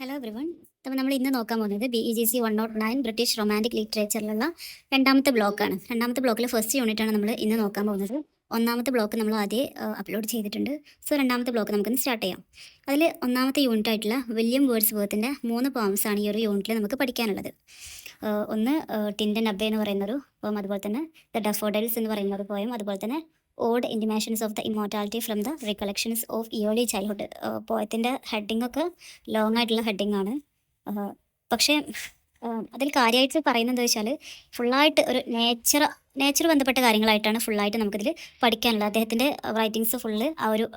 Hello everyone. അപ്പോൾ നമ്മൾ ഇന്ന് നോക്കാൻ പോകുന്നത് BEGC 109 ബ്രിട്ടീഷ് റൊമാൻറ്റിക് ലിറ്ററേച്ചറിലുള്ള രണ്ടാമത്തെ ബ്ലോക്കാണ്. രണ്ടാമത്തെ ബ്ലോക്കിലെ ഫസ്റ്റ് യൂണിറ്റാണ് നമ്മൾ ഇന്ന് നോക്കാൻ പോകുന്നത്. ഒന്നാമത്തെ ബ്ലോക്ക് നമ്മൾ ആദ്യം അപ്ലോഡ് ചെയ്തിട്ടുണ്ട്. സോ രണ്ടാമത്തെ ബ്ലോക്ക് നമുക്കിന്ന് സ്റ്റാർട്ട് ചെയ്യാം. അതിൽ ഒന്നാമത്തെ യൂണിറ്റ് ആയിട്ടുള്ള വില്യം വേർഡ്സ്വർത്തിൻ്റെ 3 പോംസാണ് ഈ ഒരു യൂണിറ്റിൽ നമുക്ക് പഠിക്കാനുള്ളത്. ഒന്ന് ടിൻഡൻ അബ്ബേ എന്ന് പറയുന്നൊരു പോം, അതുപോലെ തന്നെ ദ ഡഫോഡൽസ് എന്ന് പറയുന്ന ഒരു പോയം, അതുപോലെ തന്നെ ode intimations of the immortality from the recollections of early childhood. പോയത്തിൻ്റെ ഹെഡിങ് ഒക്കെ ലോങ് ആയിട്ടുള്ള ഹെഡിങ് ആണ്. പക്ഷേ അതിൽ കാര്യമായിട്ട് പറയുന്നത് എന്താ വെച്ചാൽ ഫുള്ളായിട്ട് ഒരു നേച്ചർ ബന്ധപ്പെട്ട കാര്യങ്ങളായിട്ടാണ് ഫുള്ളായിട്ട് നമുക്കിതിൽ പഠിക്കാനുള്ളത്. അദ്ദേഹത്തിൻ്റെ റൈറ്റിങ്സ് ഫുള്ള് ആ ഒരു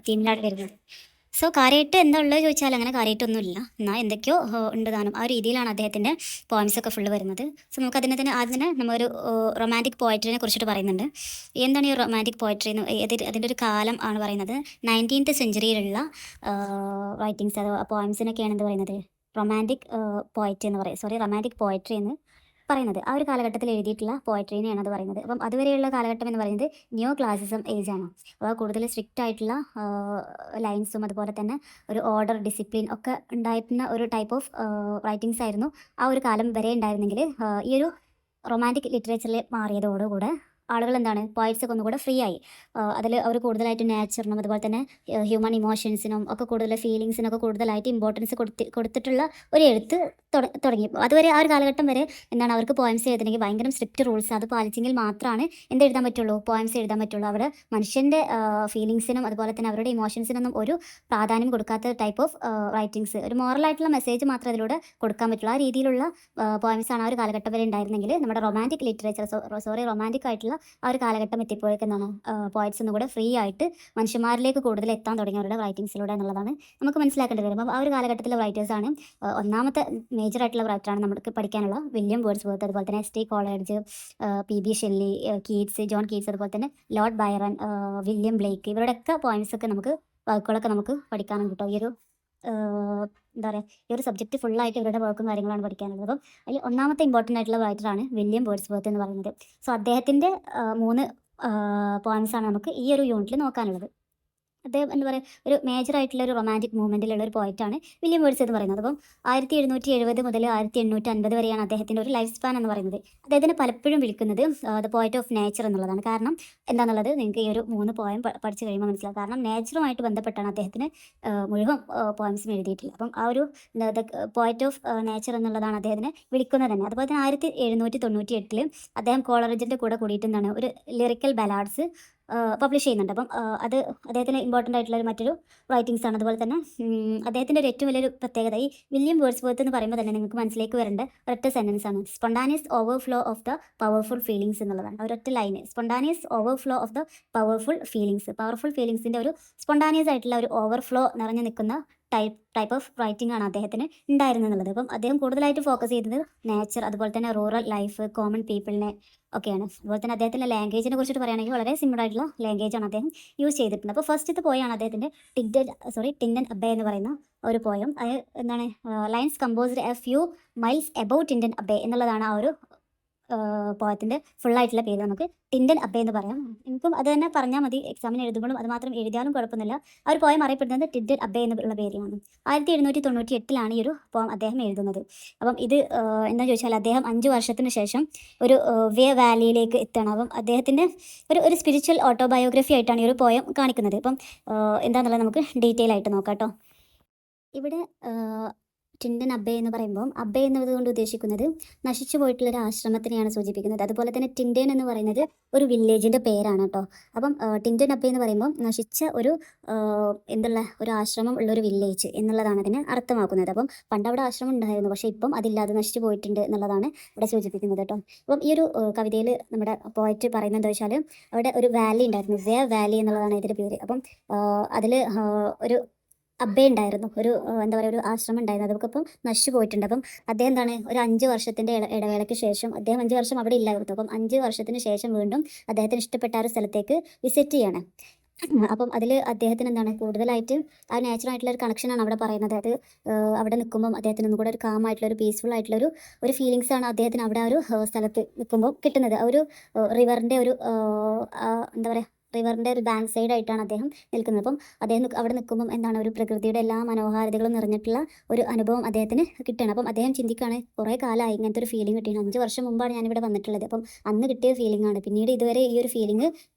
തീമിലാണ് വരുന്നത്. സോ കാര്യമായിട്ട് എന്താ ഉള്ളത് ചോദിച്ചാൽ അങ്ങനെ കാര്യമായിട്ടൊന്നുമില്ല, എന്നാൽ എന്തൊക്കെയോ ഉണ്ട് താനും. ആ രീതിയിലാണ് അദ്ദേഹത്തിൻ്റെ പോയിംസൊക്കെ ഫുള്ള് വരുന്നത്. സോ നമുക്ക് അതിനെ തന്നെ ആദ്യം തന്നെ നമ്മളൊരു റൊമാൻറ്റിക് പോയട്രിനെ കുറിച്ചിട്ട് പറയുന്നുണ്ട്. എന്താണ് ഈ റൊമാൻറ്റിക് പോയട്രി എന്ന്? അതിൻ്റെ ഒരു കാലം ആണ് പറയുന്നത് 19th സെഞ്ച്വറിയിലുള്ള റൈറ്റിങ്സ് അഥവാ പോയിംസിനൊക്കെയാണ് എന്ത് പറയുന്നത്, റൊമാൻറ്റിക് പോയട്രി എന്ന് പറയും. റൊമാൻറ്റിക് പോയട്രി എന്ന് പറയുന്നത് ആ ഒരു കാലഘട്ടത്തിൽ എഴുതിയിട്ടുള്ള പോയട്രീനെയാണ് അത് പറയുന്നത്. അപ്പം അതുവരെയുള്ള കാലഘട്ടം എന്ന് പറയുന്നത് ന്യൂ ക്ലാസിസം ഏജ് ആണ്. അപ്പോൾ കൂടുതൽ സ്ട്രിക്റ്റ് ആയിട്ടുള്ള ലൈൻസും അതുപോലെ തന്നെ ഒരു ഓർഡർ, ഡിസിപ്ലിൻ ഒക്കെ ഉണ്ടായിരുന്ന ഒരു ടൈപ്പ് ഓഫ് റൈറ്റിങ്സ് ആയിരുന്നു ആ ഒരു കാലം വരെ ഉണ്ടായിരുന്നെങ്കിൽ ഈ ഒരു റൊമാൻറ്റിക് ലിറ്ററേച്ചറിൽ മാറിയതോടുകൂടെ ആളുകൾ എന്താണ്, പോയിറ്റ്സൊക്കെ ഒന്നുകൂടെ ഫ്രീ ആയി. അതിൽ അവർ കൂടുതലായിട്ട് നേച്ചറിനും അതുപോലെ തന്നെ ഹ്യൂമൻ ഇമോഷൻസിനും ഒക്കെ കൂടുതൽ ഫീലിങ്സിനൊക്കെ കൂടുതലായിട്ട് ഇമ്പോർട്ടൻസ് കൊടുത്തിട്ടുള്ള ഒരു എഴുത്ത് തുടങ്ങി. അതുവരെ ആ ഒരു കാലഘട്ടം വരെ എന്താണ്, അവർക്ക് പോയിംസ് എഴുതണമെങ്കിൽ ഭയങ്കര സ്ട്രിക്റ്റ് റൂൾസ് അത് പാലിച്ചെങ്കിൽ മാത്രമാണ് എന്തെഴുതാൻ പറ്റുള്ളൂ, പോയിംസ് എഴുതാൻ പറ്റുള്ളൂ. അവിടെ മനുഷ്യൻ്റെ ഫീലിങ്സിനും അതുപോലെ തന്നെ അവരുടെ ഇമോഷൻസിനൊന്നും ഒരു പ്രാധാന്യം കൊടുക്കാത്ത ടൈപ്പ് ഓഫ് റൈറ്റിങ്സ്, ഒരു മോറലായിട്ടുള്ള മെസ്സേജ് മാത്രമേ അതിലൂടെ കൊടുക്കാൻ പറ്റുള്ളൂ. ആ രീതിയിലുള്ള പോയിംസാണ് ആ ഒരു കാലഘട്ടം വരെ ഉണ്ടായിരുന്നെങ്കിൽ നമ്മുടെ റൊമാൻറ്റിക് ലിറ്ററേച്ചർ റൊമാൻറ്റിക് ആയിട്ടുള്ള ആ ഒരു കാലഘട്ടം എത്തിയപ്പോഴേക്കും എന്താണ്, പോയിറ്റ്സ് ഒന്നും കൂടെ ഫ്രീ ആയിട്ട് മനുഷ്യന്മാരിലേക്ക് കൂടുതൽ എത്താൻ തുടങ്ങി അവരുടെ റൈറ്റിങ്സിലൂടെ എന്നുള്ളതാണ് നമുക്ക് മനസ്സിലാക്കേണ്ടി വരും. അപ്പോൾ ആ ഒരു കാലഘട്ടത്തിലെ റൈറ്റേഴ്സാണ് ഒന്നാമത്തെ മേജർ ആയിട്ടുള്ള റൈറ്ററാണ് നമുക്ക് പഠിക്കാനുള്ള വില്യം വേർഡ്സ്വർത്ത്, അതുപോലെ തന്നെ ST Coleridge, PB Shelley, Keats, John Keats, അതുപോലെ തന്നെ ലോർഡ് ബൈറൺ, വില്യം ബ്ലേക്ക്, ഇവരുടെയൊക്കെ പോയിംസൊക്കെ നമുക്ക് വർക്കുകളൊക്കെ നമുക്ക് പഠിക്കാനുണ്ട് കേട്ടോ. ഈ ഒരു എന്താ പറയുക, ഈ ഒരു സബ്ജക്റ്റ് ഫുള്ളായിട്ട് ഇവരുടെ വർക്കും കാര്യങ്ങളാണ് പഠിക്കാനുള്ളത്. അപ്പം അതിൽ ഒന്നാമത്തെ ഇമ്പോർട്ടൻ്റ് ആയിട്ടുള്ള റൈറ്ററാണ് വില്യം വേർഡ്സ്വർത്ത് എന്ന് പറയുന്നത്. സോ അദ്ദേഹത്തിൻ്റെ 3 പോയിംസാണ് നമുക്ക് ഈ ഒരു യൂണിറ്റിൽ നോക്കാനുള്ളത്. അദ്ദേഹം എന്താ പറയുക, ഒരു മേജർ ആയിട്ടുള്ള ഒരു റൊമാൻറ്റിക് മൂവ്മെൻറ്റിലുള്ള ഒരു പോയിറ്റാണ് വില്യം വേർഡ്സ് എന്ന് പറയുന്നത്. അപ്പം 1770 മുതൽ 1850 വരെയാണ് അദ്ദേഹത്തിൻ്റെ ഒരു ലൈഫ് സ്പാൻ എന്ന് പറയുന്നത്. അദ്ദേഹത്തിന് പലപ്പോഴും വിളിക്കുന്നത് ദ പോയിറ്റ് ഓഫ് നേച്ചർ എന്നുള്ളതാണ്. കാരണം എന്താണെന്നുള്ളത് നിങ്ങൾക്ക് ഈ ഒരു 3 പോയം പഠിച്ചു കഴിയുമ്പോൾ മനസ്സിലാവും. കാരണം നേച്ചറുമായിട്ട് ബന്ധപ്പെട്ടാണ് അദ്ദേഹത്തിന് മുഴുവൻ പോയിംസും എഴുതിയിട്ടില്ല. അപ്പം ആ ഒരു ദ പോയിറ്റ് ഓഫ് നേച്ചർ എന്നുള്ളതാണ് അദ്ദേഹത്തിനെ വിളിക്കുന്നത് തന്നെ. അതുപോലെ തന്നെ 1798 അദ്ദേഹം കോളറിജിൻ്റെ കൂടെ കൂടിയിട്ട് എന്താണ്, ഒരു ലിറിക്കൽ ബലാഡ്സ് പബ്ലിഷ് ചെയ്യുന്നുണ്ട്. അപ്പം അത് അദ്ദേഹത്തിന് ഇമ്പോർട്ടൻ്റ് ആയിട്ടുള്ള മറ്റൊരു റൈറ്റിങ്സ് ആണ്. അതുപോലെ തന്നെ അദ്ദേഹത്തിൻ്റെ ഒരു ഏറ്റവും വലിയൊരു പ്രത്യേകത ഈ വില്യം വേർഡ്സ്വർത്ത് എന്ന് പറയുമ്പോൾ തന്നെ നിങ്ങൾക്ക് മനസ്സിലേക്ക് വരേണ്ട ഒരൊറ്റ സെൻറ്റൻസ് ആണ്, spontaneous overflow of the powerful feelings എന്നുള്ളതാണ്. ഒരൊറ്റ line, spontaneous overflow of the powerful feelings. Powerful ഫീലിങ്സിൻ്റെ ഒരു സ്പോണ്ടാനിയസ് ആയിട്ടുള്ള ഒരു ഓവർഫ്ലോ നിറഞ്ഞു നിൽക്കുന്ന ടൈപ്പ് ഓഫ് റൈറ്റിംഗ് ആണ് അദ്ദേഹത്തിന് ഉണ്ടായിരുന്നെന്നുള്ളത്. അപ്പം അദ്ദേഹം കൂടുതലായിട്ട് ഫോക്കസ് ചെയ്തത് നേച്ചർ, അതുപോലെ തന്നെ റൂറൽ ലൈഫ്, കോമൺ പീപ്പിളിനെ ഒക്കെയാണ്. അതുപോലെ തന്നെ അദ്ദേഹത്തിൻ്റെ ലാംഗ്വേജിനെ കുറിച്ചിട്ട് പറയുകയാണെങ്കിൽ വളരെ സിമ്പിൾ ആയിട്ടുള്ള ലാംഗ്വേജാണ് അദ്ദേഹം യൂസ് ചെയ്തിട്ടുണ്ട്. അപ്പോൾ ഫസ്റ്റത്തെ പോയാണ് അദ്ദേഹത്തിൻ്റെ ടിൻഡൻ അബ്ബേ എന്ന് പറയുന്ന ഒരു പോയം. അത് എന്താണ്, lines composed a few miles about Tintern Abbey എന്നുള്ളതാണ് ആ ഒരു പോയത്തിൻ്റെ ഫുള്ളായിട്ടുള്ള പേര്. നമുക്ക് ടിൻഡൻ അബ്ബേ എന്ന് പറയാം. എനിക്കും അത് തന്നെ പറഞ്ഞാൽ മതി, എക്സാമിന് എഴുതുമ്പോഴും അത് മാത്രം എഴുതിയാലും കുഴപ്പമൊന്നുമില്ല. ആ ഒരു പോയം അറിയപ്പെടുന്നത് ടിൻഡൻ അബ്ബേ എന്നുള്ള പേരിലാണ്. 1798 ഈ ഒരു പോയം അദ്ദേഹം എഴുതുന്നത്. അപ്പം ഇത് എന്താ ചോദിച്ചാൽ അദ്ദേഹം 5 വർഷത്തിന് ശേഷം ഒരു വേ വാലിയിലേക്ക് എത്തണം. അപ്പം അദ്ദേഹത്തിൻ്റെ ഒരു സ്പിരിച്വൽ ഓട്ടോബയോഗ്രഫി ആയിട്ടാണ് ഈ ഒരു പോയം കാണിക്കുന്നത്. അപ്പം എന്താണെന്നുള്ളത് നമുക്ക് ഡീറ്റെയിൽ ആയിട്ട് നോക്കാം കേട്ടോ. ഇവിടെ ടിൻഡൻ അബ്ബേ എന്ന് പറയുമ്പോൾ അബ്ബേ എന്നതുകൊണ്ട് ഉദ്ദേശിക്കുന്നത് നശിച്ചു പോയിട്ടുള്ളൊരു ആശ്രമത്തിനെയാണ് സൂചിപ്പിക്കുന്നത്. അതുപോലെ തന്നെ ടിൻഡൻ എന്ന് പറയുന്നത് ഒരു വില്ലേജിൻ്റെ പേരാണ് കേട്ടോ. അപ്പം ടിൻഡൻ അബ്ബേ എന്ന് പറയുമ്പോൾ നശിച്ച ഒരു ഒരു ആശ്രമം ഉള്ളൊരു വില്ലേജ് എന്നുള്ളതാണ് അതിനെ അർത്ഥമാക്കുന്നത്. അപ്പം പണ്ട് അവിടെ ആശ്രമം ഉണ്ടായിരുന്നു, പക്ഷേ ഇപ്പം അതില്ലാതെ നശിച്ചു പോയിട്ടുണ്ട് എന്നുള്ളതാണ് ഇവിടെ സൂചിപ്പിക്കുന്നത് കേട്ടോ. അപ്പം ഈ ഒരു കവിതയിൽ നമ്മുടെ പോയറ്റ് പറയുന്നത് എന്താ വെച്ചാൽ അവിടെ ഒരു വാലി ഉണ്ടായിരുന്നു, വേ വാലി എന്നുള്ളതാണ് ഇതിൻ്റെ പേര്. അപ്പം അതിൽ ഒരു അബ്ബേ ഉണ്ടായിരുന്നു, ഒരു എന്താ പറയുക, ഒരു ആശ്രമം ഉണ്ടായിരുന്നു. അതൊക്കെ ഇപ്പം നശിച്ചു പോയിട്ടുണ്ട്. അപ്പം അദ്ദേഹം എന്താണ്, ഒരു 5 വർഷത്തിൻ്റെ ഇടവേളയ്ക്ക് ശേഷം അദ്ദേഹം 5 വർഷം അവിടെ ഇല്ലായിരുന്നു. അപ്പം 5 വർഷത്തിന് ശേഷം വീണ്ടും അദ്ദേഹത്തിന് ഇഷ്ടപ്പെട്ട ആ ഒരു സ്ഥലത്തേക്ക് വിസിറ്റ് ചെയ്യാണ്. അപ്പം അതിൽ അദ്ദേഹത്തിന് എന്താണ്, കൂടുതലായിട്ട് ആ നാച്ചുറായിട്ടുള്ള ഒരു കണക്ഷനാണ് അവിടെ പറയുന്നത്. അത് അവിടെ നിൽക്കുമ്പം അദ്ദേഹത്തിന് ഒന്നും കൂടെ ഒരു കാമായിട്ടുള്ള ഒരു പീസ്ഫുൾ ആയിട്ടുള്ള ഒരു ഫീലിങ്സ് ആണ് അദ്ദേഹത്തിന് അവിടെ ആ ഒരു സ്ഥലത്ത് നിൽക്കുമ്പോൾ കിട്ടുന്നത്. ആ ഒരു റിവറിൻ്റെ ഒരു എന്താ പറയുക, റിവറിൻ്റെ ഒരു ബാങ്ക് സൈഡായിട്ടാണ് അദ്ദേഹം നിൽക്കുന്നത്. അപ്പം അദ്ദേഹം അവിടെ നിൽക്കുമ്പം എന്താണ് ഒരു പ്രകൃതിയുടെ എല്ലാ മനോഹാരിതകളും നിറഞ്ഞിട്ടുള്ള ഒരു അനുഭവം അദ്ദേഹത്തിന് കിട്ടുകയാണ്. അപ്പം അദ്ദേഹം ചിന്തിക്കുകയാണ്, കുറേ കാലമായി ഇങ്ങനത്തെ ഒരു ഫീലിംഗ് കിട്ടിയാണ്. 5 വർഷം മുമ്പാണ് ഞാനിവിടെ വന്നിട്ടുള്ളത്. അപ്പം അന്ന് കിട്ടിയ ഫീലിംഗാണ്. പിന്നീട് ഇതുവരെ ഈ ഒരു ഫീലിംഗ്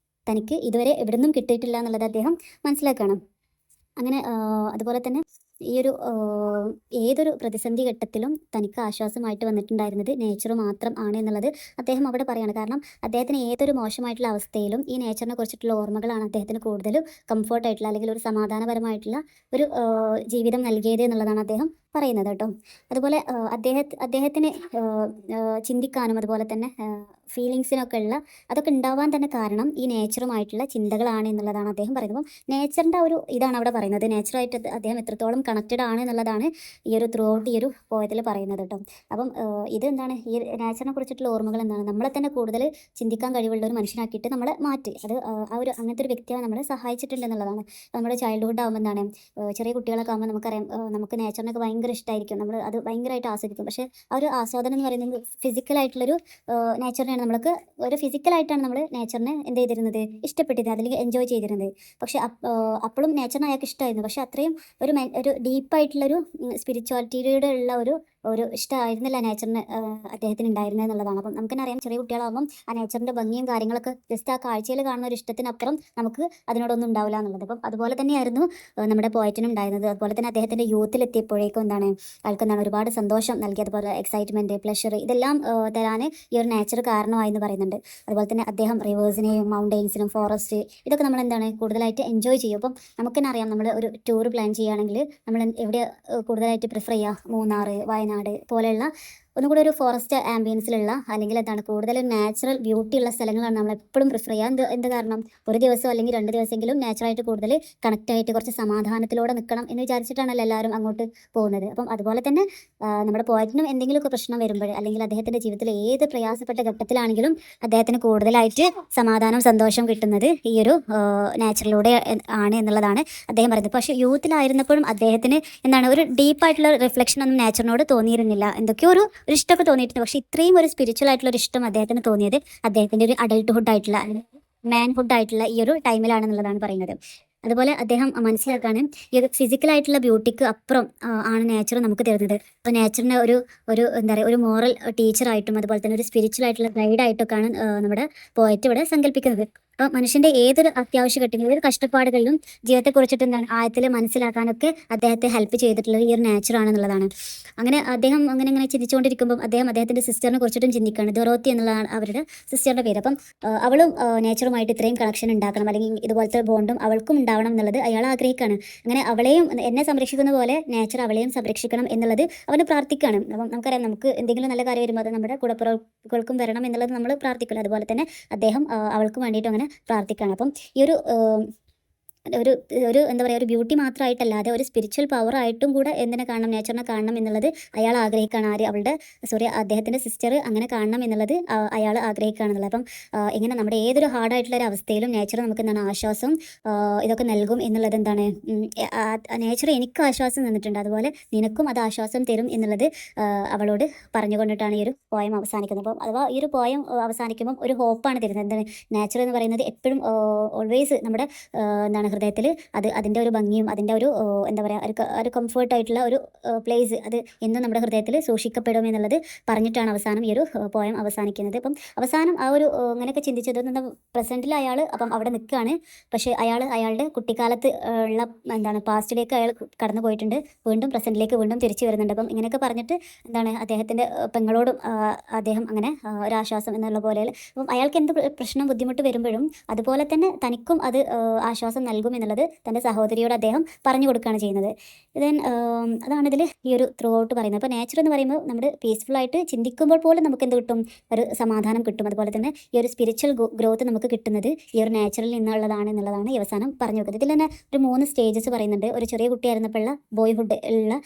തനിക്ക് ഇതുവരെ എവിടെ നിന്നും കിട്ടിയിട്ടില്ല എന്നുള്ളത് അദ്ദേഹം മനസ്സിലാക്കുകയാണ്. അങ്ങനെ അതുപോലെ തന്നെ ഈ ഒരു ഏതൊരു പ്രതിസന്ധി ഘട്ടത്തിലും തനിക്ക് ആശ്വാസമായിട്ട് വന്നിട്ടുണ്ടായിരുന്നത് നേച്ചർ മാത്രം ആണ് എന്നുള്ളത് അദ്ദേഹം അവിടെ പറയാണ്. കാരണം അദ്ദേഹത്തിന് ഏതൊരു മോശമായിട്ടുള്ള അവസ്ഥയിലും ഈ നേച്ചറിനെ കുറിച്ചിട്ടുള്ള ഓർമ്മകളാണ് അദ്ദേഹത്തിന് കൂടുതൽ കംഫർട്ടായിട്ടുള്ള അല്ലെങ്കിൽ ഒരു സമാധാനപരമായിട്ടുള്ള ഒരു ജീവിതം നൽകിയത് എന്നുള്ളതാണ് അദ്ദേഹം പറയുന്നത് കേട്ടോ. അതുപോലെ അദ്ദേഹത്തിന് ചിന്തിക്കാനും അതുപോലെ തന്നെ ഫീലിങ്സിനൊക്കെ ഉള്ള അതൊക്കെ ഉണ്ടാവാൻ തന്നെ കാരണം ഈ നേച്ചറുമായിട്ടുള്ള ചിന്തകളാണ് എന്നുള്ളതാണ് അദ്ദേഹം പറയുന്നത്. അപ്പം നേച്ചറിൻ്റെ ഒരു ഇതാണ് അവിടെ പറയുന്നത്. നേച്ചറായിട്ട് അദ്ദേഹം എത്രത്തോളം കണക്റ്റഡ് ആണ് എന്നുള്ളതാണ് ഈ ഒരു ത്രൂ ഔട്ട് ഈ ഒരു പോയതിൽ പറയുന്നത് കേട്ടോ. അപ്പം ഇത് എന്താണ്, ഈ നേച്ചറിനെ കുറിച്ചിട്ടുള്ള ഓർമ്മകൾ എന്താണ്, നമ്മളെ തന്നെ കൂടുതൽ ചിന്തിക്കാൻ കഴിവുള്ള ഒരു മനുഷ്യനാക്കിയിട്ട് നമ്മളെ മാറ്റി അത് ആ ഒരു അങ്ങനത്തെ ഒരു വ്യക്തിയാണ് നമ്മളെ സഹായിച്ചിട്ടുണ്ട് എന്നുള്ളതാണ്. നമ്മുടെ ചൈൽഡ്ഹുഡ് ആകുമ്പോൾ എന്താണ്, ചെറിയ കുട്ടികളൊക്കെ ആകുമ്പോൾ നമുക്കറിയാം നമുക്ക് നേച്ചറിനൊക്കെ ഭയങ്കര ഇഷ്ടമായിരിക്കും, നമ്മൾ അത് ഭയങ്കരമായിട്ട് ആസ്വദിക്കും. പക്ഷേ ആ ഒരു ആസ്വാദനം എന്ന് പറയുന്നത് ഫിസിക്കലായിട്ടുള്ളൊരു നേച്ചറിനെയാണ് നമ്മൾക്ക് ഒരു ഫിസിക്കലായിട്ടാണ് നമ്മൾ നേച്ചറിനെ എന്ത് ചെയ്തിരുന്നത്, ഇഷ്ടപ്പെട്ടിരുന്നത്, അല്ലെങ്കിൽ എൻജോയ് ചെയ്തിരുന്നത്. പക്ഷേ അപ്പോഴും നേച്ചറിന് അയാൾക്ക് ഇഷ്ടമായിരുന്നു. പക്ഷേ അത്രയും ഒരു ഡീപ്പായിട്ടുള്ളൊരു സ്പിരിച്വാലിറ്റിയുടെ ഉള്ള ഒരു ഇഷ്ടമായിരുന്നില്ല നേച്ചറിന് അദ്ദേഹത്തിന് ഉണ്ടായിരുന്നത് എന്നുള്ളതാണ്. അപ്പം നമുക്ക് തന്നെ അറിയാം, ചെറിയ കുട്ടികളാകുമ്പം ആ നേച്ചറിൻ്റെ ഭംഗിയും കാര്യങ്ങളൊക്കെ ജസ്റ്റ് ആ കാഴ്ചയിൽ കാണുന്ന ഒരു ഇഷ്ടത്തിനപ്പുറം നമുക്ക് അതിനോടൊന്നും ഉണ്ടാവില്ല എന്നുള്ളത്. അപ്പം അതുപോലെ തന്നെയായിരുന്നു നമ്മുടെ പോയറ്റിനും ഉണ്ടായിരുന്നത്. അതുപോലെ തന്നെ അദ്ദേഹത്തിൻ്റെ യൂത്തിലെത്തിയപ്പോഴേക്കും എന്താണ്, ആൾക്ക് എന്താണ് ഒരുപാട് സന്തോഷം നൽകി, അതുപോലെ എക്സൈറ്റ്മെൻറ്റ്, പ്ലഷർ ഇതെല്ലാം തരാൻ ഈ ഒരു നേച്ചർ കാരണമായി എന്ന് പറയുന്നുണ്ട്. അതുപോലെ തന്നെ അദ്ദേഹം റിവേഴ്സിനെയും മൗണ്ടെയിൻസിനും ഫോറസ്റ്റ് ഇതൊക്കെ നമ്മൾ എന്താണ് കൂടുതലായിട്ട് എൻജോയ് ചെയ്യും. അപ്പം നമുക്ക് തന്നെ അറിയാം, നമ്മൾ ഒരു ടൂർ പ്ലാൻ ചെയ്യുകയാണെങ്കിൽ നമ്മൾ എവിടെ കൂടുതലായിട്ട് പ്രിഫർ ചെയ്യുക, മൂന്നാർ, വയനാട് പോലെയുള്ള ഒന്നും കൂടി ഒരു ഫോറസ്റ്റ് ആംബിയൻസിലുള്ള അല്ലെങ്കിൽ എന്താണ് കൂടുതൽ നാച്ചുറൽ ബ്യൂട്ടി ഉള്ള സ്ഥലങ്ങളാണ് നമ്മൾ എപ്പോഴും പ്രിഫർ ചെയ്യുക. എന്ത് കാരണം, ഒരു ദിവസം അല്ലെങ്കിൽ 2 ദിവസമെങ്കിലും നാച്ചുറായിട്ട് കൂടുതൽ കണക്റ്റ് ആയിട്ട് കുറച്ച് സമാധാനത്തിലൂടെ നിൽക്കണം എന്ന് വിചാരിച്ചിട്ടാണല്ലോ എല്ലാവരും അങ്ങോട്ട് പോകുന്നത്. അപ്പം അതുപോലെ തന്നെ നമ്മുടെ പോയറ്റിനും എന്തെങ്കിലുമൊക്കെ പ്രശ്നം വരുമ്പോൾ അല്ലെങ്കിൽ അദ്ദേഹത്തിൻ്റെ ജീവിതത്തിൽ ഏത് പ്രയാസപ്പെട്ട ഘട്ടത്തിലാണെങ്കിലും അദ്ദേഹത്തിന് കൂടുതലായിട്ട് സമാധാനം, സന്തോഷം കിട്ടുന്നത് ഈ ഒരു നാച്ചുറലിലൂടെ ആണ് എന്നുള്ളതാണ് അദ്ദേഹം പറയുന്നത്. പക്ഷേ യൂത്തിലായിരുന്നപ്പോഴും അദ്ദേഹത്തിന് എന്താണ് ഒരു ഡീപ്പായിട്ടുള്ള റിഫ്ലക്ഷൻ ഒന്നും നാച്ചുറിനോട് തോന്നിയിരുന്നില്ല. എന്തൊക്കെയോ ഒരു ഇഷ്ടമൊക്കെ തോന്നിയിട്ടുണ്ട്. പക്ഷേ ഇത്രയും ഒരു സ്പിരിച്വൽ ആയിട്ടുള്ള ഒരു ഇഷ്ടം അദ്ദേഹത്തിന് തോന്നിയത് അദ്ദേഹത്തിൻ്റെ ഒരു അഡൾട്ട്ഹുഡ് ആയിട്ടുള്ള മാൻഹുഡ് ആയിട്ടുള്ള ഈ ഒരു ടൈമിലാണെന്നുള്ളതാണ് പറയുന്നത്. അതുപോലെ അദ്ദേഹം മനസ്സിലാക്കാണ്, ഈ ഒരു ഫിസിക്കലായിട്ടുള്ള ബ്യൂട്ടിക്ക് അപ്പുറം ആണ് നേച്ചർ നമുക്ക് തരുന്നത്. അപ്പോൾ നേച്ചറിനെ ഒരു എന്താ പറയുക, ഒരു മോറൽ ടീച്ചറായിട്ടും അതുപോലെ തന്നെ ഒരു സ്പിരിച്വൽ ആയിട്ടുള്ള ഗൈഡായിട്ടൊക്കെയാണ് നമ്മുടെ പോയറ്റ് ഇവിടെ സങ്കല്പിക്കുന്നത്. അപ്പോൾ മനുഷ്യൻ്റെ ഏതൊരു അത്യാവശ്യ ഘട്ടങ്ങളിലും ഏതൊരു കഷ്ടപ്പാടുകളിലും ജീവിതത്തെക്കുറിച്ചിട്ട് എന്താണ് ആഴത്തിൽ മനസ്സിലാക്കാനൊക്കെ അദ്ദേഹത്തെ ഹെൽപ്പ് ചെയ്തിട്ടുള്ളത് ഈ ഒരു നേച്ചറാണെന്നുള്ളതാണ്. അങ്ങനെ അദ്ദേഹം അങ്ങനെ ചിന്തിച്ചുകൊണ്ടിരിക്കുമ്പോൾ അദ്ദേഹത്തിൻ്റെ സിസ്റ്ററിനെ കുറിച്ചിട്ടും ചിന്തിക്കുകയാണ്. ഡൊറോത്തി എന്നുള്ളതാണ് അവരുടെ സിസ്റ്ററിൻ്റെ പേര്. അപ്പം അവളും നേച്ചറുമായിട്ട് ഇത്രയും കണക്ഷൻ ഉണ്ടാക്കണം, അല്ലെങ്കിൽ ഇതുപോലത്തെ ബോണ്ടും അവൾക്കും ഉണ്ടാവണം എന്നുള്ളത് അയാൾ ആഗ്രഹിക്കുകയാണ്. അങ്ങനെ അവളെയും എന്നെ സംരക്ഷിക്കുന്ന പോലെ നേച്ചർ അവളെയും സംരക്ഷിക്കണം എന്നുള്ളത് അവന് പ്രാർത്ഥിക്കുകയാണ്. അപ്പം നമുക്കറിയാം, നമുക്ക് എന്തെങ്കിലും നല്ല കാര്യം വരുമ്പോൾ അത് നമ്മുടെ കൂടപ്പിറകൾക്കും വരണം എന്നുള്ളത് നമ്മൾ പ്രാർത്ഥിക്കില്ല. അതുപോലെ തന്നെ അദ്ദേഹം അവൾക്കും വേണ്ടിയിട്ട് അങ്ങനെ പ്രാർത്ഥിക്കുകയാണ്. അപ്പം ഈ ഒരു എന്താ പറയുക, ഒരു ബ്യൂട്ടി മാത്രമായിട്ടല്ലാതെ ഒരു സ്പിരിച്വൽ പവറായിട്ടും കൂടെ എന്തിനെ കാണണം, നേച്ചറിനെ കാണണം എന്നുള്ളത് അയാൾ ആഗ്രഹിക്കുകയാണ്. അദ്ദേഹത്തിൻ്റെ സിസ്റ്റർ അങ്ങനെ കാണണം എന്നുള്ളത് അയാൾ ആഗ്രഹിക്കുകയാണെന്നുള്ളത്. അപ്പം ഇങ്ങനെ നമ്മുടെ ഏതൊരു ഹാർഡായിട്ടുള്ള ഒരു അവസ്ഥയിലും നേച്ചർ നമുക്ക് എന്താണ് ആശ്വാസം ഇതൊക്കെ നൽകും എന്നുള്ളത് എന്താണ്, നേച്ചർ എനിക്ക് ആശ്വാസം തന്നിട്ടുണ്ട്, അതുപോലെ നിനക്കും അത് ആശ്വാസം തരും എന്നുള്ളത് അവളോട് പറഞ്ഞുകൊണ്ടിട്ടാണ് ഈ ഒരു പോയം അവസാനിക്കുന്നത്. അപ്പം അഥവാ ഈ ഒരു പോയം അവസാനിക്കുമ്പം ഒരു ഹോപ്പാണ് തരുന്നത്. എന്താണ്, നേച്ചർ എന്ന് പറയുന്നത് എപ്പോഴും ഓൾവേസ് നമ്മുടെ എന്താണ് ഹൃദയത്തിൽ അതിൻ്റെ ഒരു ഭംഗിയും അതിൻ്റെ ഒരു എന്താ പറയുക, ഒരു കംഫർട്ടായിട്ടുള്ള ഒരു പ്ലേസ് അത് എന്നും നമ്മുടെ ഹൃദയത്തിൽ സൂക്ഷിക്കപ്പെടും എന്നുള്ളത് പറഞ്ഞിട്ടാണ് അവസാനം ഈ ഒരു പോയം അവസാനിക്കുന്നത്. അപ്പം അവസാനം ആ ഒരു അങ്ങനെയൊക്കെ ചിന്തിച്ചത് പ്രസൻറ്റിൽ അയാൾ അപ്പം അവിടെ നിൽക്കുകയാണ്. പക്ഷേ അയാളുടെ കുട്ടിക്കാലത്ത് ഉള്ള എന്താണ് പാസ്റ്റിലേക്ക് അയാൾ കടന്നു പോയിട്ടുണ്ട്, വീണ്ടും പ്രസൻറ്റിലേക്ക് വീണ്ടും തിരിച്ചു വരുന്നുണ്ട്. അപ്പം ഇങ്ങനെയൊക്കെ പറഞ്ഞിട്ട് എന്താണ് അദ്ദേഹത്തിൻ്റെ പെങ്ങളോടും അദ്ദേഹം അങ്ങനെ ഒരാശ്വാസം എന്നുള്ള പോലെ, അപ്പം അയാൾക്ക് എന്ത് പ്രശ്നം ബുദ്ധിമുട്ട് വരുമ്പോഴും അതുപോലെ തന്നെ തനിക്കും അത് ആശ്വാസം നൽകും എന്നുള്ളത് തൻ്റെ സഹോദരിയോട് അദ്ദേഹം പറഞ്ഞു കൊടുക്കുകയാണ് ചെയ്യുന്നത്. അതാണ് ഇതിൽ ഈ ഒരു ത്രൂ ഔട്ട് പറയുന്നത്. അപ്പോൾ നേച്ചർ എന്ന് പറയുമ്പോൾ നമ്മൾ പീസ്ഫുള്ളായിട്ട് ചിന്തിക്കുമ്പോൾ പോലും നമുക്ക് എന്ത് കിട്ടും, ഒരു സമാധാനം കിട്ടും. അതുപോലെ തന്നെ ഈ ഒരു സ്പിരിച്വൽ ഗ്രോത്ത് നമുക്ക് കിട്ടുന്നത് ഈ ഒരു നേച്ചറിൽ നിന്നുള്ളതാണ് എന്നുള്ളതാണ് ഈ അവസാനം പറഞ്ഞു വെക്കുന്നത്. ഇതിൽ തന്നെ ഒരു 3 സ്റ്റേജസ് പറയുന്നുണ്ട്. ഒരു ചെറിയ കുട്ടിയായിരുന്നപ്പോഴുള്ള ബോയ്ഹുഡ് ഉള്ള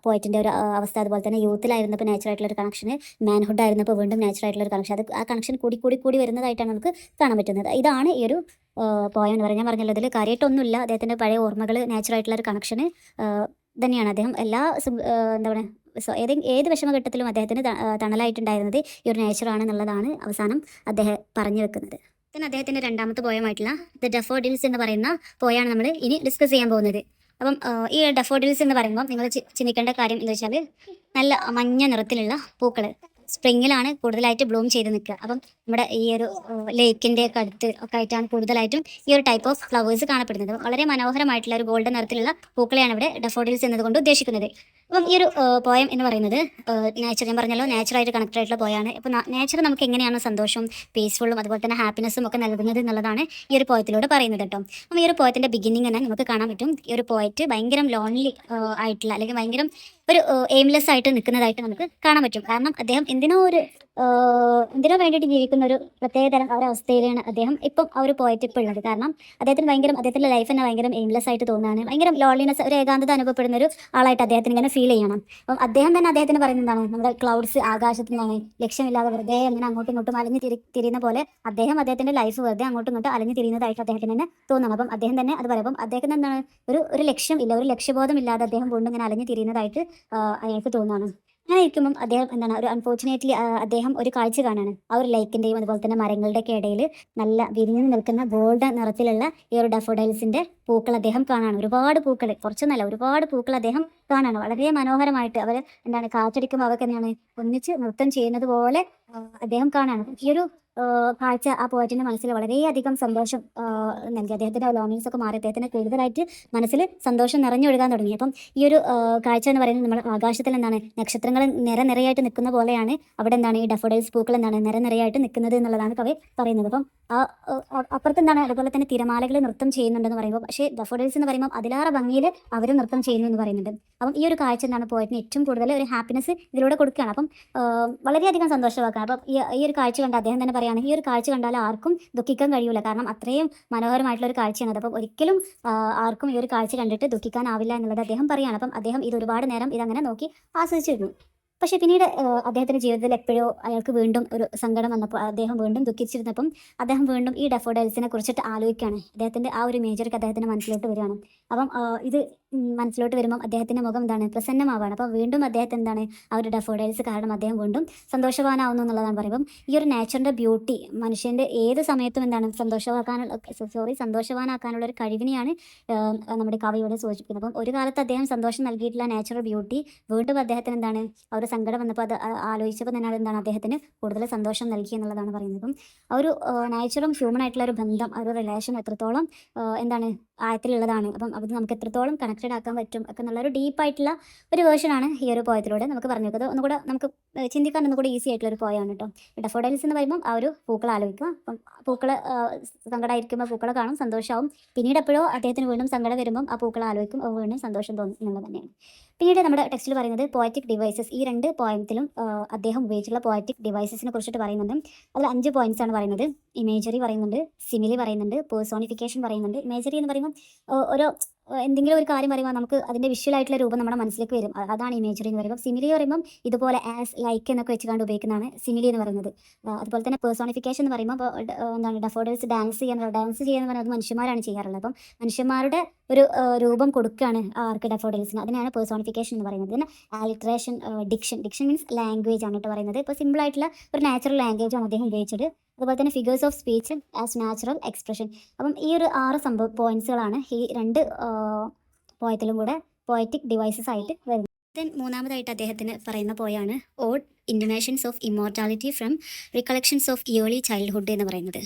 പോയിറ്റിൻ്റെ ഒരു അവസ്ഥ, അതുപോലെ തന്നെ യൂത്തിലായിരുന്നപ്പോൾ നേച്ചറായിട്ടുള്ള ഒരു കണക്ഷൻ, മാൻഹുഡ് ആയിരുന്നപ്പോൾ വീണ്ടും നേച്ചറായിട്ടുള്ള ഒരു കണക്ഷൻ, അത് ആ കണക്ഷൻ കൂടി വരുന്നതായിട്ടാണ് നമുക്ക് കാണാൻ പറ്റുന്നത്. ഇതാണ് ഈ ഒരു പോയം എന്ന് പറയുന്നത്. ഞാൻ പറഞ്ഞല്ലോ, ഇതിൽ കാര്യമായിട്ടൊന്നുമില്ല, അദ്ദേഹത്തിൻ്റെ പഴയ ഓർമ്മകൾ, നേച്ചറായിട്ടുള്ള ഒരു കണക്ഷന് തന്നെയാണ്. അദ്ദേഹം എന്താ പറയുക, ഏത് വിഷമഘട്ടത്തിലും അദ്ദേഹത്തിന് തണലായിട്ടുണ്ടായിരുന്നത് ഈ ഒരു നേച്ചറാണെന്നുള്ളതാണ് അവസാനം അദ്ദേഹം പറഞ്ഞു വെക്കുന്നത്. പിന്നെ അദ്ദേഹത്തിൻ്റെ രണ്ടാമത്തെ പോയമായിട്ടുള്ള ദ ഡഫോഡിൽസ് എന്ന് പറയുന്ന പോയാണ് നമ്മൾ ഇനി ഡിസ്കസ് ചെയ്യാൻ പോകുന്നത്. അപ്പം ഈ ഡഫോഡിൽസ് എന്ന് പറയുമ്പോൾ നിങ്ങൾ ചിന്തിക്കേണ്ട കാര്യം എന്ന് വെച്ചാൽ നല്ല മഞ്ഞ നിറത്തിലുള്ള പൂക്കൾ സ്പ്രിങ്ങിലാണ് കൂടുതലായിട്ട് ബ്ലൂം ചെയ്ത് നിൽക്കുക. അപ്പം നമ്മുടെ ഈ ഒരു ലേക്കിൻ്റെ ഒക്കെ അടുത്ത് ഒക്കെ ആയിട്ടാണ് കൂടുതലായിട്ടും ഈ ഒരു ടൈപ്പ് ഓഫ് ഫ്ലവേഴ്സ് കാണപ്പെടുന്നത്. വളരെ മനോഹരമായിട്ടുള്ള ഒരു ഗോൾഡൻ നിറത്തിലുള്ള പൂക്കളെയാണ് ഇവിടെ ഡഫോഡിൽസ് എന്നതുകൊണ്ട് ഉദ്ദേശിക്കുന്നത്. അപ്പം ഈ ഒരു പോയം എന്ന് പറയുന്നത് നേച്ചർ, ഞാൻ പറഞ്ഞല്ലോ നേച്ചറായിട്ട് കണക്റ്റഡ് ആയിട്ടുള്ള പോയാണ്. അപ്പോൾ നേച്ചർ നമുക്ക് എങ്ങനെയാണ് സന്തോഷവും പീസ്ഫുള്ളും അതുപോലെ തന്നെ ഹാപ്പിനെസ്സും ഒക്കെ നൽകുന്നത് എന്നുള്ളതാണ് ഈ ഒരു പോയത്തിലൂടെ പറയുന്നത് കേട്ടോ. അപ്പം ഈ ഒരു പോയത്തിൻ്റെ ബിഗിന്നിങ് തന്നെ നമുക്ക് കാണാൻ പറ്റും. ഈ ഒരു പോയറ്റ് ഭയങ്കര ലോൺലി ആയിട്ടുള്ള അല്ലെങ്കിൽ ഭയങ്കര ഒരു എയിംലെസ് ആയിട്ട് നിൽക്കുന്നതായിട്ട് നമുക്ക് കാണാൻ പറ്റും. കാരണം അദ്ദേഹം എന്തിനോ വേണ്ടിയിട്ട് ജീവിക്കുന്ന ഒരു പ്രത്യേകതരം ഒരവസ്ഥയിലാണ് അദ്ദേഹം ഇപ്പം ആ ഒരു പോയറ്റ് ഇപ്പോൾ ഉള്ളത്. കാരണം അദ്ദേഹത്തിൻ്റെ ലൈഫ് തന്നെ ഭയങ്കര എയിംലെസ് ആയിട്ട് തോന്നുകയാണ്. ഭയങ്കര ലോൺലിനെസ്, ഒരു ഏകാന്തത അനുഭവപ്പെടുന്ന ഒരു ആളായിട്ട് അദ്ദേഹത്തിന് ഇങ്ങനെ ഫീൽ ചെയ്യണം. അപ്പം അദ്ദേഹത്തിന് പറയുന്നതാണ്, നമ്മുടെ ക്ലൗഡ്സ് ആകാശത്തിനാണ് ലക്ഷ്യമില്ലാതെ വെറുതെ അങ്ങനെ അങ്ങോട്ടും ഇങ്ങോട്ടും അലഞ്ഞു തിരിയുന്ന പോലെ അദ്ദേഹത്തിൻ്റെ ലൈഫ് വെറുതെ അങ്ങോട്ടും ഇങ്ങോട്ടും അലഞ്ഞു തിരിയുന്നതായിട്ട് അദ്ദേഹത്തിന് തന്നെ തോന്നണം. അപ്പം അദ്ദേഹം തന്നെ അത് പറയുമ്പോൾ അദ്ദേഹത്തിന് എന്താണ് ഒരു ലക്ഷ്യം ഇല്ല, ഒരു ലക്ഷ്യബോധം ഇല്ലാതെ അദ്ദേഹം വീണ്ടും ഇങ്ങനെ അലഞ്ഞു തിരിയുന്നതായിട്ട് അയാൾക്ക് തോന്നുകയാണ്. അങ്ങനെ ഇരിക്കുമ്പം അദ്ദേഹം എന്താണ് ഒരു അൺഫോർച്ചുനേറ്റ്ലി അദ്ദേഹം ഒരു കാഴ്ച കാണാണ്. ആ ഒരു ലൈക്കിൻ്റെയും അതുപോലെ തന്നെ മരങ്ങളുടെയൊക്കെ ഇടയിൽ നല്ല വിരിഞ്ഞു നിൽക്കുന്ന ഗോൾഡൻ നിറത്തിലുള്ള ഈ ഒരു ഡഫോഡൈൽസിൻ്റെ പൂക്കൾ അദ്ദേഹം കാണാണ്. ഒരുപാട് പൂക്കൾ, കുറച്ചൊന്നല്ല ഒരുപാട് പൂക്കൾ അദ്ദേഹം കാണാണ്. വളരെ മനോഹരമായിട്ട് അവർ കാറ്റടിക്കുമ്പോൾ അവർക്ക് എന്താണ് ഒന്നിച്ച് നൃത്തം ചെയ്യുന്നത് പോലെ അദ്ദേഹം കാണാണ്. ഈ ഒരു കാഴ്ച ആ പോയറ്റിൻ്റെ മനസ്സിൽ വളരെയധികം സന്തോഷം നൽകി. അദ്ദേഹത്തിൻ്റെ ലോൺലിനെസ് ഒക്കെ മാറി അദ്ദേഹത്തിന് കൂടുതലായിട്ട് മനസ്സിൽ സന്തോഷം നിറഞ്ഞൊഴുകാൻ തുടങ്ങി. അപ്പം ഈ ഒരു കാഴ്ച എന്ന് പറയുന്നത് നമ്മുടെ ആകാശത്തിൽ നക്ഷത്രങ്ങൾ നിറയായിട്ട് നിൽക്കുന്ന പോലെയാണ് അവിടെ ഈ ഡഫോഡൈൽസ് പൂക്കൾ നിറയായിട്ട് നിൽക്കുന്നത് എന്നുള്ളതാണ് കവി പറയുന്നത്. അപ്പം അപ്പുറത്ത് അതുപോലെ തന്നെ തിരമാലകൾ നൃത്തം ചെയ്യുന്നുണ്ടെന്ന് പറയുമ്പോൾ, പക്ഷേ ഡഫോഡൈൽസ് എന്ന് പറയുമ്പോൾ അതിലേറെ ഭംഗിയിൽ അവർ നൃത്തം ചെയ്യുന്നു എന്ന് പറയുന്നുണ്ട്. അപ്പം ഈ ഒരു കാഴ്ച പോയറ്റിന് ഏറ്റവും കൂടുതൽ ഒരു ഹാപ്പിനെസ് ഇതിലൂടെ കൊടുക്കുകയാണ്. അപ്പം വളരെയധികം സന്തോഷമാക്കുകയാണ്. അപ്പം ഈ ഒരു കാഴ്ച കണ്ട് അദ്ദേഹം തന്നെ പറയുകയാണ്, ഈ ഒരു കാഴ്ച കണ്ടാൽ ആർക്കും ദുഃഖിക്കാൻ കഴിയില്ല. കാരണം അത്രയും മനോഹരമായിട്ടുള്ള ഒരു കാഴ്ചയാണ് അത്. അപ്പം ഒരിക്കലും ആർക്കും ഈ ഒരു കാഴ്ച കണ്ടിട്ട് ദുഃഖിക്കാനാവില്ല എന്നുള്ളത് അദ്ദേഹം പറയുകയാണ്. അപ്പം അദ്ദേഹം ഇത് ഒരുപാട് നേരം ഇതങ്ങനെ നോക്കി ആസ്വദിച്ചിരുന്നു. പക്ഷേ പിന്നീട് അദ്ദേഹത്തിൻ്റെ ജീവിതത്തിൽ എപ്പോഴോ അയാൾക്ക് വീണ്ടും ഒരു സങ്കടം വന്നപ്പോൾ അദ്ദേഹം വീണ്ടും ദുഃഖിച്ചിരുന്നപ്പം അദ്ദേഹം വീണ്ടും ഈ ഡഫോഡൈൽസിനെ കുറിച്ചിട്ട് ആലോചിക്കുകയാണ്. അദ്ദേഹത്തിൻ്റെ ആ ഒരു മേജർക്ക് അദ്ദേഹത്തിൻ്റെ മനസ്സിലോട്ട് വരികയാണ്. അപ്പം ഇത് മനസ്സിലോട്ട് വരുമ്പം അദ്ദേഹത്തിൻ്റെ മുഖം പ്രസന്നമാവാണ്. അപ്പോൾ വീണ്ടും അദ്ദേഹത്തിന് ആ ഒരു ഡഫോഡൈൽസ് കാരണം അദ്ദേഹം വീണ്ടും സന്തോഷവാനാവുന്നു എന്നുള്ളതാണ് പറയുമ്പം ഈ ഒരു നേച്ചറിൻ്റെ ബ്യൂട്ടി മനുഷ്യൻ്റെ ഏത് സമയത്തും സന്തോഷവാനാക്കാനുള്ള ഒരു കഴിവിനെയാണ് നമ്മുടെ കവിയോട് സൂചിപ്പിക്കുന്നത്. അപ്പം ഒരു കാലത്ത് അദ്ദേഹം സന്തോഷം നൽകിയിട്ടുള്ള നാച്ചുറൽ ബ്യൂട്ടി വീണ്ടും അദ്ദേഹത്തിന് ആ ഒരു സങ്കടം വന്നപ്പോൾ അത് ആലോചിച്ചപ്പോൾ തന്നെ അദ്ദേഹത്തിന് കൂടുതൽ സന്തോഷം നൽകി എന്നുള്ളതാണ് പറയുന്നത്. അപ്പം ആ ഒരു നാച്ചുറും ഹ്യൂമൺ ആയിട്ടുള്ള ഒരു ബന്ധം, ആ ഒരു റിലേഷൻ എത്രത്തോളം ആഴത്തിലുള്ളതാണ്, അപ്പം അത് നമുക്ക് എത്രത്തോളം കണക്റ്റഡ് ആക്കാൻ പറ്റും ഒക്കെ എന്നുള്ളൊരു ഡീപ്പായിട്ടുള്ള ഒരു വേർഷനാണ് ഈ ഒരു പോയത്തിലൂടെ നമുക്ക് പറഞ്ഞു വെക്കുന്നത്. ഒന്നുകൂടെ നമുക്ക് ചിന്തിക്കാൻ ഒന്നുകൂടി ഈസി ആയിട്ടുള്ള ഒരു പോയാണ് കേട്ടോ. ഡഫോഡൈൽസ് എന്ന് പറയുമ്പോൾ ആ ഒരു പൂക്കളെ ആലോചിക്കുക. അപ്പം പൂക്കളെ സങ്കടമായിരിക്കുമ്പോൾ പൂക്കളെ കാണും, സന്തോഷമാവും. പിന്നീട് എപ്പോഴോ അദ്ദേഹത്തിന് വീണ്ടും സങ്കടം വരുമ്പം ആ പൂക്കളെ ആലോചിക്കും, വീണ്ടും സന്തോഷം തോന്നും എന്നുള്ളത് തന്നെയാണ്. പിന്നീട് നമ്മുടെ ടെക്സ്റ്റിൽ പറയുന്നത് പോയറ്റിക് ഡിവൈസസ്, ഈ രണ്ട് പോയത്തിലും അദ്ദേഹം ഉപയോഗിച്ചിട്ടുള്ള പോയറ്റിക് ഡിവൈസസിനെ കുറിച്ചിട്ട് പറയുന്നുണ്ട്. അതിൽ 5 പോയിന്റ്സ് ആണ് പറയുന്നത്. ഇമേജറി പറയുന്നുണ്ട്, സിമിലി പറയുന്നുണ്ട്, പേഴ്സോണിഫിക്കേഷൻ പറയുന്നുണ്ട്. ഇമേജറി എന്ന് പറയുമ്പോൾ ഓരോ എന്തെങ്കിലും ഒരു കാര്യം പറയുമ്പോൾ നമുക്ക് അതിൻ്റെ വിഷ്വലായിട്ടുള്ള രൂപം നമ്മുടെ മനസ്സിലേക്ക് വരും, അതാണ് ഇമേജറി എന്ന് പറയുമ്പോൾ. സിമിലി പറയുമ്പം ഇതുപോലെ ആസ്, ലൈക്ക് എന്നൊക്കെ വെച്ചുകൊണ്ട് ഉപയോഗിക്കുന്നതാണ് സിമിലി എന്ന് പറയുന്നത്. അതുപോലെ തന്നെ പേഴ്സോണിഫിക്കേഷൻ എന്ന് പറയുമ്പോൾ ഡഫോഡൈൽസ് ഡാൻസ് ചെയ്യാന്ന് പറയുന്നത് മനുഷ്യന്മാരാണ് ചെയ്യാറുള്ളത്. അപ്പം മനുഷ്യന്മാരുടെ ഒരു രൂപം കൊടുക്കുകയാണ് ആർക്ക്, ഡഫോഡൈൽസിന്. അതിനാണ് പേഴ്സോണിഫിക്കേഷൻ എന്ന് പറയുന്നത്. പിന്നെ ആലിട്രേഷൻ, ഡിക്ഷൻ മീൻസ് ലാംഗ്വേജ് ആണ് കേട്ടോ പറയുന്നത്. ഇപ്പോൾ സിമ്പിളായിട്ടുള്ള ഒരു നാച്ചുറൽ ലാംഗ്വേജ് ആണ് അദ്ദേഹം ഉപയോഗിച്ചത്. അതുപോലെ തന്നെ figures of speech as natural expression. അപ്പം ഈ ഒരു 6 പോയിന്റ്സുകളാണ് ഈ രണ്ട് പോയത്തിലും കൂടെ പോയറ്റിക് ഡിവൈസസ് ആയിട്ട് വരുന്നത്. ദെൻ മൂന്നാമതായിട്ട് അദ്ദേഹത്തിന് പറയുന്ന പോയാണ് ode intimations of immortality from recollections of early childhood എന്ന് പറയുന്നത്.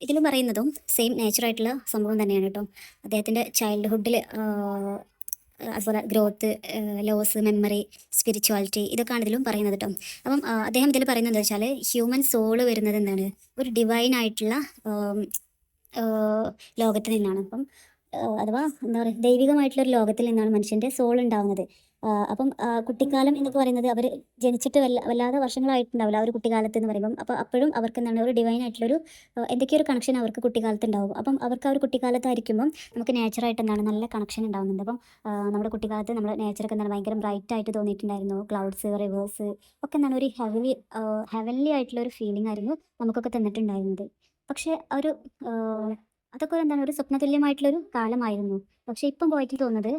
ഇതിലും പറയുന്നതും സെയിം നേച്ചറായിട്ടുള്ള സംഭവം തന്നെയാണ് കേട്ടോ. അദ്ദേഹത്തിൻ്റെ ചൈൽഡ്ഹുഡിൽ അതുപോലെ ഗ്രോത്ത്, ലോസ്, മെമ്മറി, സ്പിരിച്വാലിറ്റി, ഇതൊക്കെയാണ് ഇതിലും പറയുന്നത് കേട്ടോ. അപ്പം അദ്ദേഹം ഇതിൽ പറയുന്നത് എന്താ വെച്ചാൽ ഹ്യൂമൻ സോള് വരുന്നത് എന്താണ്, ഒരു ഡിവൈൻ ആയിട്ടുള്ള ലോകത്തിൽ നിന്നാണ്. അപ്പം അഥവാ എന്താ പറയുക, ദൈവികമായിട്ടുള്ളൊരു ലോകത്തിൽ നിന്നാണ് മനുഷ്യൻ്റെ സോൾ ഉണ്ടാകുന്നത്. അപ്പം കുട്ടിക്കാലം എന്നൊക്കെ പറയുന്നത് അവർ ജനിച്ചിട്ട് വല്ലാതെ വർഷങ്ങളായിട്ടുണ്ടാവില്ല ആ ഒരു കുട്ടിക്കാലത്ത് എന്ന് പറയുമ്പം. അപ്പോൾ അപ്പോഴും അവർക്ക് ഒരു ഡിവൈൻ ആയിട്ടുള്ളൊരു എന്തൊക്കെയൊരു കണക്ഷൻ അവർക്ക് കുട്ടിക്കാലത്ത് ഉണ്ടാവും. അപ്പം അവർക്ക് ആ ഒരു കുട്ടിക്കാലത്തായിരിക്കുമ്പം നമുക്ക് നേച്ചറായിട്ട് നല്ല കണക്ഷൻ ഉണ്ടാകുന്നുണ്ട്. അപ്പം നമ്മുടെ കുട്ടിക്കാലത്ത് നമ്മുടെ നേച്ചറൊക്കെ ഭയങ്കര ബ്രൈറ്റ് ആയിട്ട് തോന്നിയിട്ടുണ്ടായിരുന്നു. ക്ലൗഡ്സ്, റിവേഴ്സ് ഒക്കെ ഒരു ഹെവൻലി ആയിട്ടുള്ളൊരു ഫീലിംഗ് ആയിരുന്നു നമുക്കൊക്കെ തന്നിട്ടുണ്ടായിരുന്നത്. പക്ഷേ ഒരു അതൊക്കെ ഒരു സ്വപ്നതുല്യമായിട്ടുള്ളൊരു കാലമായിരുന്നു. പക്ഷേ ഇപ്പം പോയിട്ട് തോന്നുന്നത്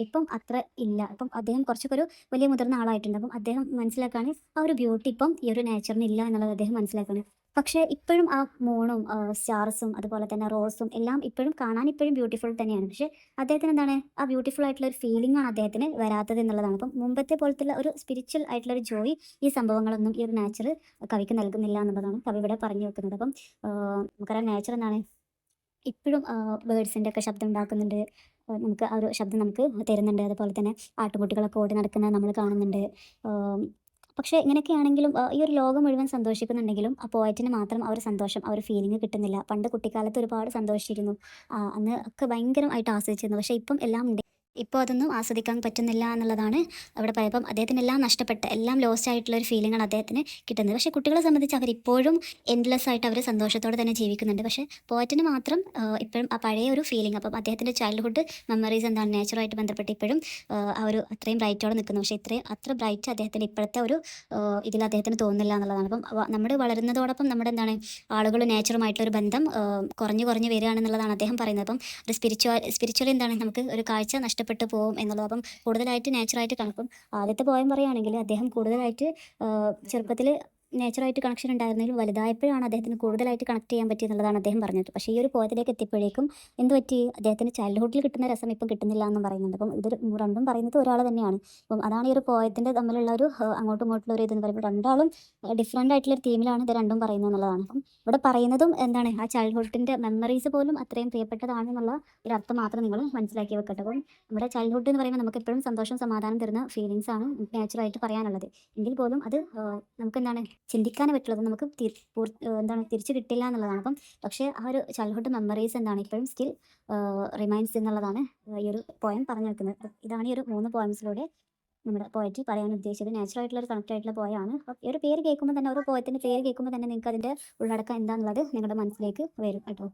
ഇപ്പം അത്ര ഇല്ല. ഇപ്പം അദ്ദേഹം കുറച്ചൊക്കെ ഒരു വലിയ മുതിർന്ന ആളായിട്ടുണ്ട്. അപ്പം അദ്ദേഹം മനസ്സിലാക്കുകയാണ് ആ ഒരു ബ്യൂട്ടി ഇപ്പം ഈ ഒരു നേച്ചറിന് ഇല്ല എന്നുള്ളത് അദ്ദേഹം മനസ്സിലാക്കുകയാണ്. പക്ഷേ ഇപ്പോഴും ആ മൂണും സ്റ്റാർസും അതുപോലെ തന്നെ റോസും എല്ലാം ഇപ്പോഴും കാണാൻ ഇപ്പോഴും ബ്യൂട്ടിഫുൾ തന്നെയാണ്. പക്ഷേ അദ്ദേഹത്തിന് എന്താണ് ആ ബ്യൂട്ടിഫുൾ ആയിട്ടുള്ള ഒരു ഫീലിംഗ് ആണ് അദ്ദേഹത്തിന് വരാത്തത് എന്നുള്ളതാണ്. അപ്പം മുമ്പത്തെ പോലത്തുള്ള ഒരു സ്പിരിച്വൽ ആയിട്ടുള്ള ഒരു ജോയ് ഈ സംഭവങ്ങളൊന്നും ഈ ഒരു നേച്ചർ കവിക്ക് നൽകുന്നില്ല എന്നുള്ളതാണ് കവി ഇവിടെ പറഞ്ഞു വെക്കുന്നത്. അപ്പം നമുക്കറിയാം നേച്ചർ എന്താണ് ഇപ്പോഴും ബേഡ്സിൻ്റെ ഒക്കെ ശബ്ദം ഉണ്ടാക്കുന്നുണ്ട്. നമുക്ക് ആ ഒരു ശബ്ദം നമുക്ക് തരുന്നുണ്ട്. അതുപോലെ തന്നെ ആട്ടുകുട്ടികളൊക്കെ ഓടി നടക്കുന്നത് നമ്മൾ കാണുന്നുണ്ട്. ആഹ് പക്ഷേ ഇങ്ങനെയൊക്കെയാണെങ്കിലും ഈ ഒരു ലോകം മുഴുവൻ സന്തോഷിക്കുന്നുണ്ടെങ്കിലും ആ പോയറ്റിന് മാത്രം ആ ഒരു സന്തോഷം, ആ ഒരു ഫീലിംഗ് കിട്ടുന്നില്ല. പണ്ട് കുട്ടിക്കാലത്ത് ഒരുപാട് സന്തോഷിച്ചിരുന്നു. അന്ന് ഒക്കെ ഭയങ്കരമായിട്ട് ആസ്വദിച്ചിരുന്നു. പക്ഷേ ഇപ്പം എല്ലാം ഉണ്ട്. ഇപ്പോൾ അതൊന്നും ആസ്വദിക്കാൻ പറ്റുന്നില്ല എന്നുള്ളതാണ് അവിടെ പറയുമ്പം അദ്ദേഹത്തിന് എല്ലാം നഷ്ടപ്പെട്ട എല്ലാം ലോസ്റ്റ് ആയിട്ടുള്ള ഒരു ഫീലിംഗാണ് അദ്ദേഹത്തിന് കിട്ടുന്നത്. പക്ഷേ കുട്ടികളെ സംബന്ധിച്ച് അവരിപ്പോഴും എൻഡ്ലെസ് ആയിട്ട് അവർ സന്തോഷത്തോടെ തന്നെ ജീവിക്കുന്നുണ്ട്. പക്ഷേ പോയറ്റിന് മാത്രം ഇപ്പോഴും ആ പഴയ ഒരു ഫീലിംഗ് അപ്പം അദ്ദേഹത്തിൻ്റെ ചൈൽഡ്ഹുഡ് മെമ്മറീസ് എന്താണ് നേച്ചറുമായിട്ട് ബന്ധപ്പെട്ട് ഇപ്പോഴും ആ ഒരു അത്രയും ബ്രൈറ്റോടെ നിൽക്കുന്നു. പക്ഷേ ഇത്രയും അത്ര ബ്രൈറ്റ് അദ്ദേഹത്തിൻ്റെ ഇപ്പോഴത്തെ ഒരു ഇതിൽ അദ്ദേഹത്തിന് തോന്നുന്നില്ല എന്നുള്ളതാണ്. അപ്പം നമ്മൾ വളരുന്നതോടൊപ്പം നമ്മുടെ എന്താണ് ആളുകൾ നേച്ചറുമായിട്ടുള്ള ഒരു ബന്ധം കുറഞ്ഞു കുറഞ്ഞു വരികയാണെന്നുള്ളതാണ് അദ്ദേഹം പറയുന്നത്. അപ്പം ഒരു സ്പിരിച്വലി എന്താണ് നമുക്ക് ഒരു കാഴ്ച നഷ്ടപ്പെട്ടു പോകും എന്നുള്ളത്. അപ്പം കൂടുതലായിട്ട് നേച്ചറായിട്ട് കണക്കും ആദ്യത്തെ പോയം പറയുകയാണെങ്കിൽ അദ്ദേഹം കൂടുതലായിട്ട് ചെറുപ്പത്തിൽ നേച്ചറായിട്ട് കണക്ഷൻ ഉണ്ടായിരുന്നെങ്കിലും വലുതായപ്പോഴാണ് അദ്ദേഹത്തിന് കൂടുതലായിട്ട് കണക്ട് ചെയ്യാൻ പറ്റിയെന്നുള്ളതാണ് അദ്ദേഹം പറഞ്ഞത്. പക്ഷേ ഈ ഒരു പോയത്തിലേക്ക് എത്തിയപ്പോഴേക്കും എന്ത് പറ്റി അദ്ദേഹത്തിന് ചൈൽഡ്ഹുഡിൽ കിട്ടുന്ന രസം ഇപ്പം കിട്ടുന്നില്ല എന്നും പറയുന്നുണ്ട്. അപ്പം ഇത് രണ്ടും പറയുന്നത് ഒരാൾ തന്നെയാണ്. അപ്പം അതാണ് ഈ ഒരു പോയത്തിൻ്റെ തമ്മിലുള്ള ഒരു അങ്ങോട്ടും ഇങ്ങോട്ടുള്ള ഒരു ഇതെന്ന് പറയുമ്പോൾ രണ്ടാളും ഡിഫറെൻ്റ് ആയിട്ടുള്ള ഒരു തീമിലാണ് ഇത് രണ്ടും പറയുന്നത് എന്നുള്ളതാണ്. അപ്പം ഇവിടെ പറയുന്നതും എന്താണ് ആ ചൈൽഡ്ഹുഡിൻ്റെ മെമ്മറീസ് പോലും അത്രയും പ്രിയപ്പെട്ടതാണെന്നുള്ള ഒരു അർത്ഥം മാത്രം നിങ്ങൾ മനസ്സിലാക്കി വെക്കട്ടെ. അപ്പം നമ്മുടെ ചൈൽഡ്ഹുഡ് എന്ന് പറയുമ്പോൾ നമുക്ക് എപ്പോഴും സന്തോഷം സമാധാനം തരുന്ന ഫീലിങ്സ് ആണ് നേച്ചറായിട്ട് പറയാനുള്ളത്. എങ്കിൽ പോലും അത് നമുക്ക് എന്താണ് ചിന്തിക്കാനേ പറ്റുള്ളൂ. അത് നമുക്ക് എന്താണ് തിരിച്ചു കിട്ടില്ല എന്നുള്ളതാണ്. അപ്പം പക്ഷേ ആ ഒരു ചൈൽഡ്ഹുഡ് മെമ്മറീസ് എന്താണ് ഇപ്പോഴും സ്റ്റിൽ റിമൈൻസ് എന്നുള്ളതാണ് ഈ ഒരു പോയം പറഞ്ഞു വെക്കുന്നത്. ഇതാണ് ഈ ഒരു 3 പോയംസിലൂടെ നമ്മുടെ പോയറ്റ് പറയാൻ ഉദ്ദേശിച്ചത്. നാച്ചുറായിട്ടുള്ള ഒരു കണക്റ്റ് ആയിട്ടുള്ള പോയാണ്. അപ്പം ഈ ഒരു പേര് കേൾക്കുമ്പോൾ തന്നെ ഓരോ പോയത്തിൻ്റെ പേര് കേൾക്കുമ്പോൾ തന്നെ നിങ്ങൾക്ക് അതിൻ്റെ ഉള്ളടക്കം എന്താണെന്നുള്ളത് നിങ്ങളുടെ മനസ്സിലേക്ക് വരും കേട്ടോ.